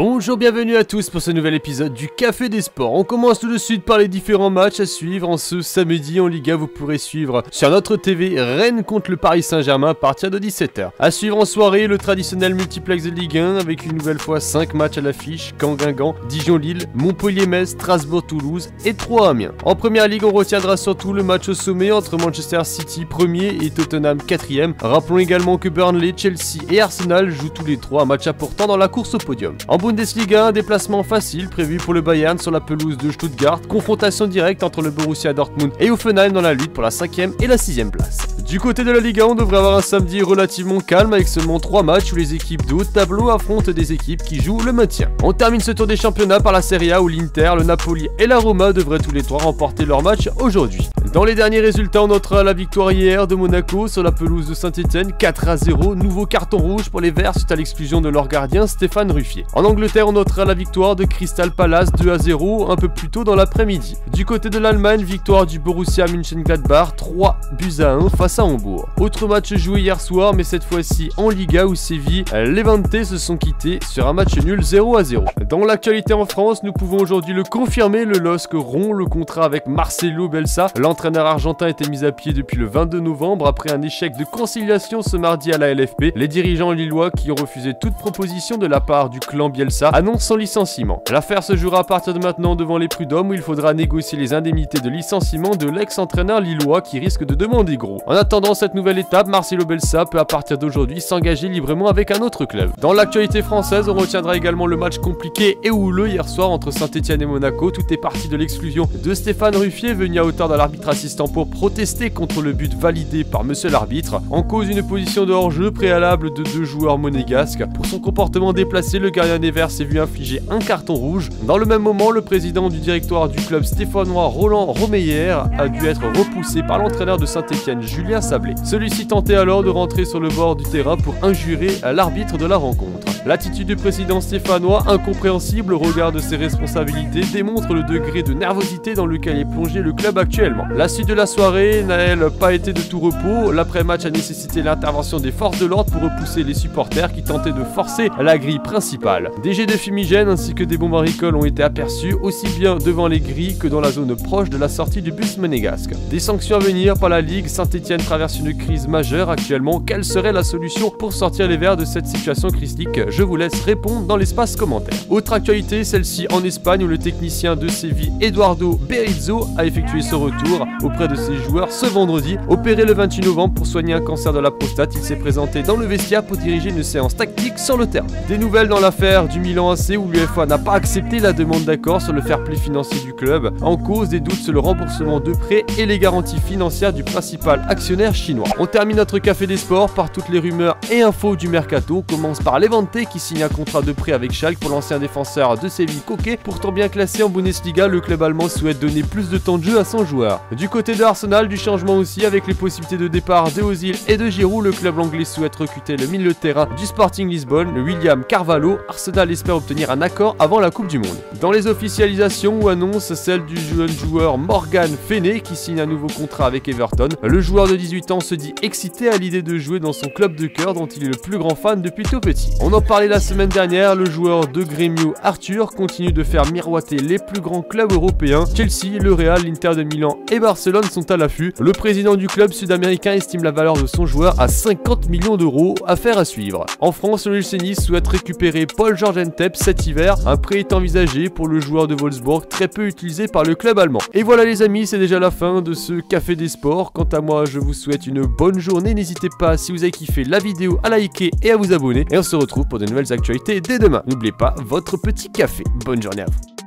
Bonjour, bienvenue à tous pour ce nouvel épisode du Café des Sports. On commence tout de suite par les différents matchs à suivre en ce samedi en Liga. Vous pourrez suivre sur notre TV Rennes contre le Paris Saint-Germain à partir de 17 h. À suivre en soirée le traditionnel multiplex de Ligue 1 avec une nouvelle fois 5 matchs à l'affiche: Caen-Guingamp, Dijon-Lille, Montpellier-Metz, Strasbourg-Toulouse et Troyes-Amiens. En première ligue, on retiendra surtout le match au sommet entre Manchester City 1er et Tottenham 4e. Rappelons également que Burnley, Chelsea et Arsenal jouent tous les trois un match important dans la course au podium. En Bundesliga, un déplacement facile prévu pour le Bayern sur la pelouse de Stuttgart. Confrontation directe entre le Borussia Dortmund et Hoffenheim dans la lutte pour la 5e et la 6e place. Du côté de la Liga, on devrait avoir un samedi relativement calme avec seulement 3 matchs où les équipes de haut de tableau affrontent des équipes qui jouent le maintien. On termine ce tour des championnats par la Serie A où l'Inter, le Napoli et la Roma devraient tous les trois remporter leur match aujourd'hui. Dans les derniers résultats, on notera la victoire hier de Monaco sur la pelouse de Saint-Etienne, 4-0, nouveau carton rouge pour les Verts suite à l'exclusion de leur gardien Stéphane Ruffier. En Angleterre, on notera la victoire de Crystal Palace 2-0 un peu plus tôt dans l'après-midi. Du côté de l'Allemagne, victoire du Borussia Mönchengladbach 3-1 face à Hambourg. Autre match joué hier soir, mais cette fois-ci en Liga où Séville, Levante se sont quittés sur un match nul 0-0. Dans l'actualité en France, nous pouvons aujourd'hui le confirmer, le LOSC rompt le contrat avec Marcelo Bielsa. L'entraîneur argentin était mis à pied depuis le 22 novembre après un échec de conciliation ce mardi à la LFP. Les dirigeants lillois qui ont refusé toute proposition de la part du clan Bielsa annoncent son licenciement. L'affaire se jouera à partir de maintenant devant les prud'hommes où il faudra négocier les indemnités de licenciement de l'ex-entraîneur lillois qui risque de demander gros. En attendant cette nouvelle étape, Marcelo Bielsa peut à partir d'aujourd'hui s'engager librement avec un autre club. Dans l'actualité française, on retiendra également le match compliqué et houleux hier soir entre Saint-Etienne et Monaco. Tout est parti de l'exclusion de Stéphane Ruffier venu à hauteur de l'arbitre assistant pour protester contre le but validé par monsieur l'arbitre. En cause, une position de hors-jeu préalable de 2 joueurs monégasques. Pour son comportement déplacé, le gardien des Verts s'est vu infliger un carton rouge. Dans le même moment, le président du directoire du club stéphanois Roland Romeyer a dû être repoussé par l'entraîneur de Saint-Etienne Julien Sablé. Celui-ci tentait alors de rentrer sur le bord du terrain pour injurer l'arbitre de la rencontre. L'attitude du président stéphanois, incompréhensible au regard de ses responsabilités, démontre le degré de nervosité dans lequel est plongé le club actuellement. La suite de la soirée n'a elle pas été de tout repos. L'après-match a nécessité l'intervention des forces de l'ordre pour repousser les supporters qui tentaient de forcer la grille principale. Des jets de fumigène ainsi que des bombes à récolte ont été aperçus aussi bien devant les grilles que dans la zone proche de la sortie du bus monégasque. Des sanctions à venir par la Ligue. Saint-Etienne traverse une crise majeure actuellement. Quelle serait la solution pour sortir les Verts de cette situation critique? Je vous laisse répondre dans l'espace commentaire. Autre actualité, celle-ci en Espagne où le technicien de Séville Eduardo Berizzo a effectué son retour auprès de ses joueurs ce vendredi. Opéré le 28 novembre pour soigner un cancer de la prostate, il s'est présenté dans le vestiaire pour diriger une séance tactique sur le terrain. Des nouvelles dans l'affaire du Milan AC où l'UEFA n'a pas accepté la demande d'accord sur le fair play financier du club. En cause, des doutes sur le remboursement de prêts et les garanties financières du principal actionnaire chinois. On termine notre café des sports par toutes les rumeurs et infos du mercato. On commence par Levante qui signe un contrat de prêt avec Schalke pour l'ancien défenseur de Séville Koke. Pourtant bien classé en Bundesliga, le club allemand souhaite donner plus de temps de jeu à son joueur. Du côté de Arsenal, du changement aussi avec les possibilités de départ de Ozil et de Giroud. Le club anglais souhaite recruter le milieu de terrain du Sporting Lisbonne, le William Carvalho. Arsenal espère obtenir un accord avant la Coupe du Monde. Dans les officialisations ou annonces, celle du jeune joueur Morgan Feney qui signe un nouveau contrat avec Everton. Le joueur de 18 ans se dit excité à l'idée de jouer dans son club de cœur dont il est le plus grand fan depuis tout petit. On en parlait la semaine dernière, le joueur de Grêmio Arthur continue de faire miroiter les plus grands clubs européens. Chelsea, le Real, l'Inter de Milan et Barcelone sont à l'affût. Le président du club sud-américain estime la valeur de son joueur à 50 millions d'euros, affaire à suivre. En France, le LC Nice souhaite récupérer Paul-Georges Ntep cet hiver. Un prêt est envisagé pour le joueur de Wolfsburg, très peu utilisé par le club allemand. Et voilà les amis, c'est déjà la fin de ce Café des Sports. Quant à moi, je vous souhaite une bonne journée. N'hésitez pas, si vous avez kiffé la vidéo, à liker et à vous abonner. Et on se retrouve pour de nouvelles actualités dès demain. N'oubliez pas votre petit café. Bonne journée à vous.